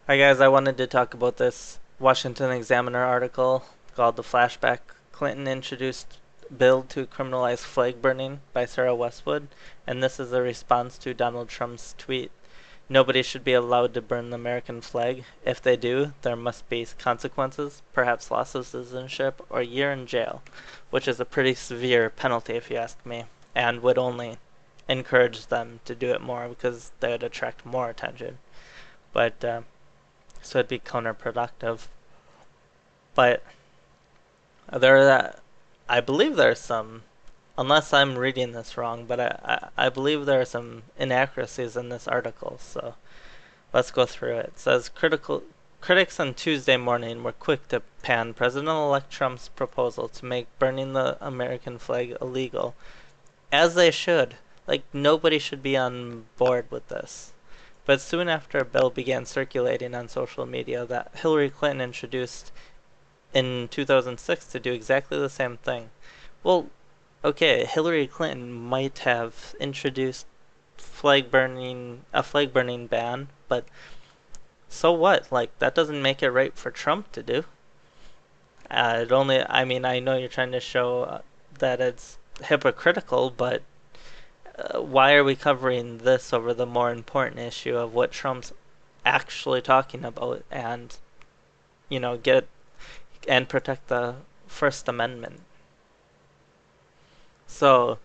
Hi guys, I wanted to talk about this Washington Examiner article called "The Flashback: Clinton Introduced Bill to Criminalize Flag Burning" by Sarah Westwood, and this is a response to Donald Trump's tweet. Nobody should be allowed to burn the American flag. If they do, there must be consequences, perhaps loss of citizenship or a year in jail, which is a pretty severe penalty if you ask me, and would only encourage them to do it more because they would attract more attention. But so it'd be counterproductive. But there that I believe there's some, unless I'm reading this wrong, but I believe there are some inaccuracies in this article. So let's go through it. It says critics on Tuesday morning were quick to pan President-elect Trump's proposal to make burning the American flag illegal, as they should. Like, nobody should be on board with this. But soon after a bill began circulating on social media that Hillary Clinton introduced in 2006 to do exactly the same thing. Well, okay, Hillary Clinton might have introduced a flag burning ban, but so what? Like, that doesn't make it right for Trump to do. I mean, I know you're trying to show that it's hypocritical, but why are we covering this over the more important issue of what Trump's actually talking about and, get and protect the First Amendment? So,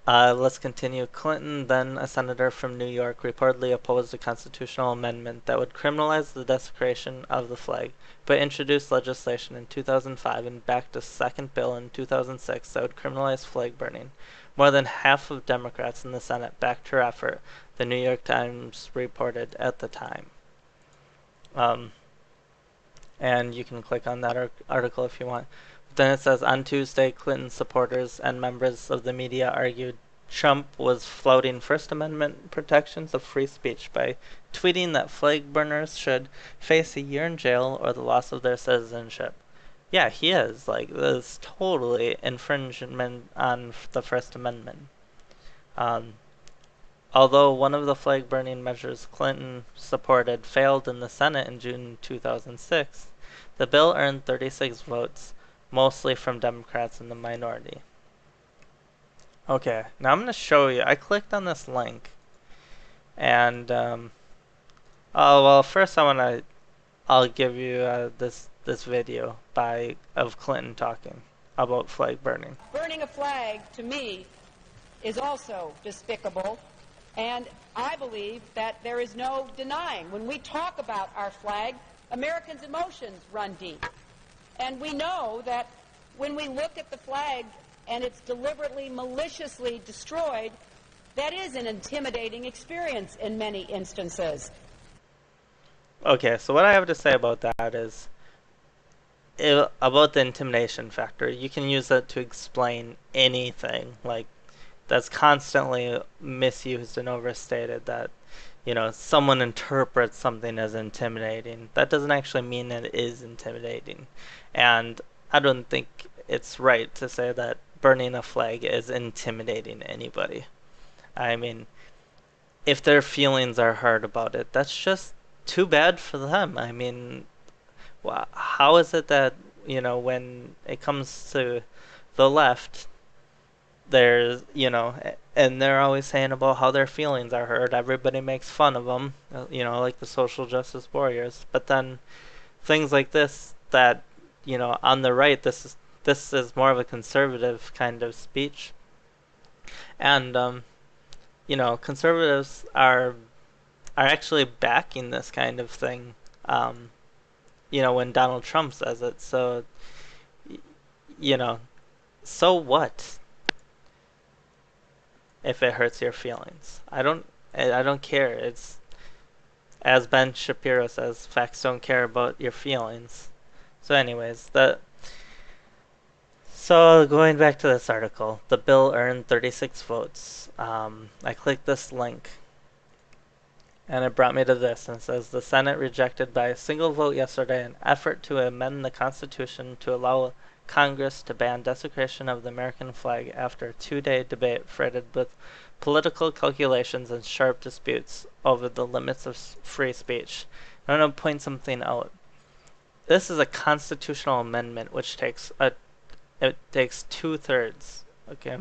let's continue. Clinton, then a senator from New York, reportedly opposed a constitutional amendment that would criminalize the desecration of the flag, but introduced legislation in 2005 and backed a second bill in 2006 that would criminalize flag burning. More than half of Democrats in the Senate backed her effort, the New York Times reported at the time. Um, and you can click on that article if you want. Then it says, on Tuesday, Clinton supporters and members of the media argued Trump was flouting First Amendment protections of free speech by tweeting that flag burners should face a year in jail or the loss of their citizenship. Yeah, he is. Like, this is totally infringement on the First Amendment. Um, Although one of the flag burning measures Clinton supported failed in the Senate in June 2006, the bill earned 36 votes, mostly from Democrats in the minority. Okay, now I'm going to show you. I clicked on this link, and oh well. First, I'll give you this video of Clinton talking about flag burning. Burning a flag, to me, is also despicable, and I believe that there is no denying. When we talk about our flag, Americans' emotions run deep. And we know that when we look at the flag and it's deliberately, maliciously destroyed, that is an intimidating experience in many instances. Okay, so what I have to say about that is about the intimidation factor. You can use it to explain anything. Like, that's constantly misused and overstated, that someone interprets something as intimidating. That doesn't actually mean it is intimidating. And I don't think it's right to say that burning a flag is intimidating anybody. I mean, if their feelings are hurt about it, that's just too bad for them. I mean, how is it that, when it comes to the left, there's, and they're always saying about how their feelings are hurt. Everybody makes fun of them, like the social justice warriors. But then things like this, that, on the right, this is more of a conservative kind of speech. And, conservatives are actually backing this kind of thing, when Donald Trump says it. So, you know, so what if it hurts your feelings? I don't care. It's, as Ben Shapiro says, facts don't care about your feelings. So anyways, so going back to this article, the bill earned 36 votes. I clicked this link, and it brought me to this, and it says the Senate rejected by a single vote yesterday an effort to amend the Constitution to allow Congress to ban desecration of the American flag after a 2-day debate freighted with political calculations and sharp disputes over the limits of free speech. I'm going to point something out. This is a constitutional amendment, which takes it takes 2/3. Okay,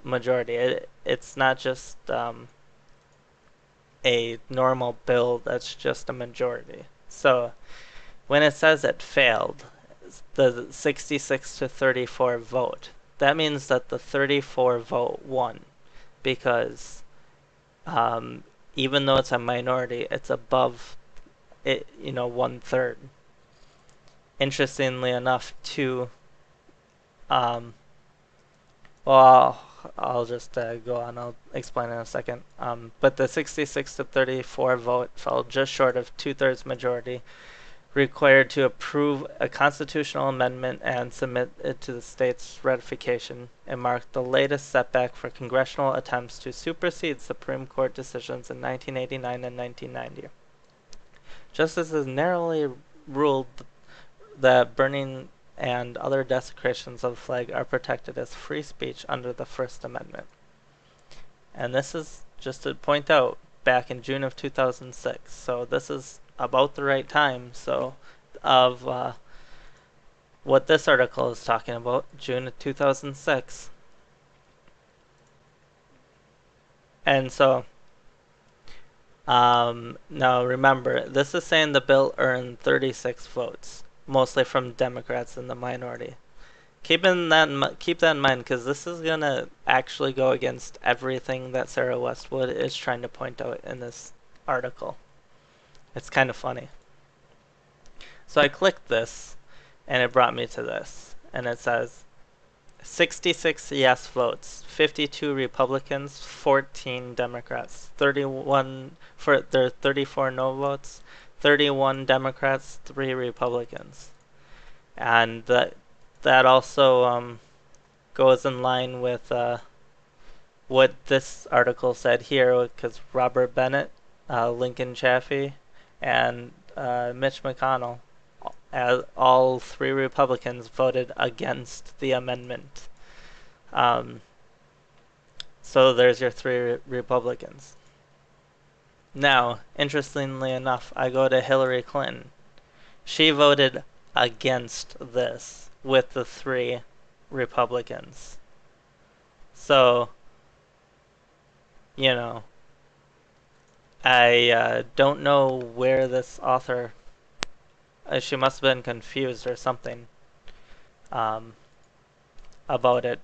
majority. It's not just a normal bill that's just a majority. So when it says it failed, the 66-34 vote, that means that the 34 vote won because even though it's a minority, it's above it, 1/3. Interestingly enough, too, um, well, I'll just go on. I'll explain in a second. But the 66-34 vote fell just short of 2/3 majority required to approve a constitutional amendment and submit it to the state's ratification, and marked the latest setback for congressional attempts to supersede Supreme Court decisions in 1989 and 1990. Justices narrowly ruled that burning and other desecrations of the flag are protected as free speech under the First Amendment. And this is, just to point out, back in June of 2006. So this is about the right time of what this article is talking about, June of 2006. And so now remember, this is saying the bill earned 36 votes, mostly from Democrats in the minority. Keep that in mind, because this is going to actually go against everything that Sarah Westwood is trying to point out in this article. It's kind of funny. So I clicked this, and it brought me to this. And it says 66 yes votes, 52 Republicans, 14 Democrats, 34 no votes, 31 Democrats, 3 Republicans. And that also goes in line with what this article said here, because Robert Bennett, Lincoln Chafee, and Mitch McConnell, all 3 Republicans, voted against the amendment. So there's your 3 Republicans. Now, interestingly enough, I go to Hillary Clinton. She voted against this with the 3 Republicans. So, I don't know where this author, she must have been confused or something about it,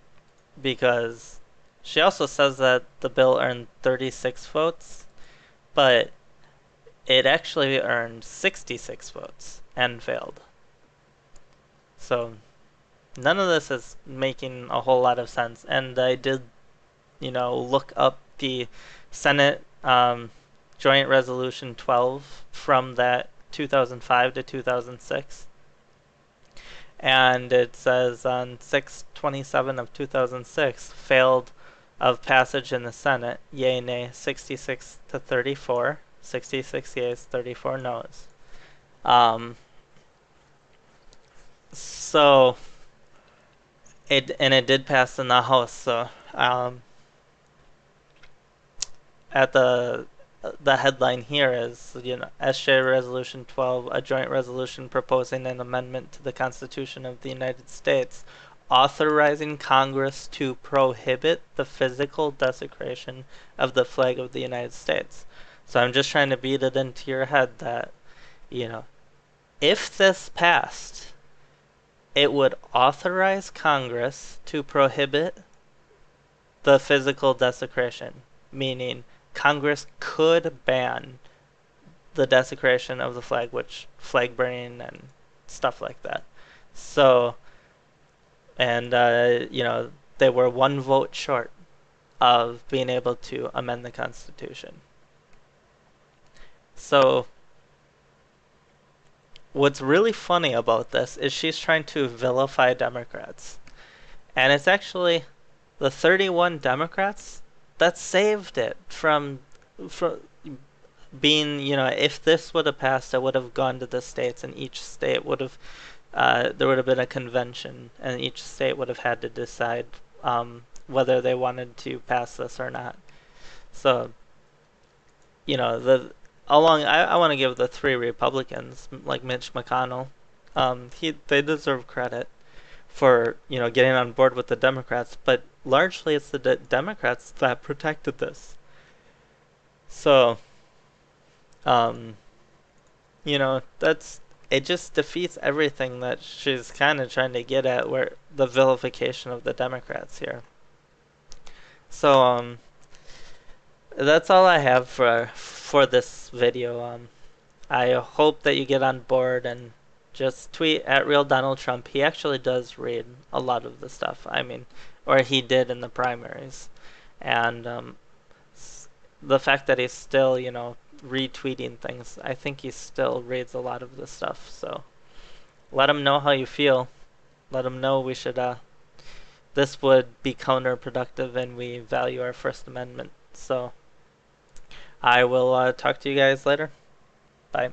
because she also says that the bill earned 36 votes, but it actually earned 66 votes and failed. So none of this is making a whole lot of sense. And I did, look up the Senate Joint Resolution 12 from that 2005 to 2006. And it says on 6/27 of 2006, failed of passage in the Senate, yea, nay, 66-34, 66 yeas, 34 noes. So it did pass in the House. So at the headline here is, SJ Resolution 12, a joint resolution proposing an amendment to the Constitution of the United States, authorizing Congress to prohibit the physical desecration of the flag of the United States. So I'm just trying to beat it into your head that, if this passed, it would authorize Congress to prohibit the physical desecration, meaning Congress could ban the desecration of the flag, which flag burning and stuff like that. So, and they were 1 vote short of being able to amend the Constitution. So what's really funny about this is she's trying to vilify Democrats. And it's actually the 31 Democrats that saved it from being, if this would have passed, it would have gone to the states, and each state would have, there would have been a convention, and each state would have had to decide whether they wanted to pass this or not. So, I want to give the three Republicans, like Mitch McConnell, they deserve credit for, getting on board with the Democrats, but largely it's the Democrats that protected this. So, um, it just defeats everything that she's kind of trying to get at, where the vilification of the Democrats here. So, that's all I have for this video. I hope that you get on board and just tweet at real Donald Trump. He actually does read a lot of the stuff. I mean, or he did in the primaries, and the fact that he's still, retweeting things, I think he still reads a lot of the stuff. So let him know how you feel. Let him know we should. This would be counterproductive, and we value our First Amendment. So I will talk to you guys later. Bye.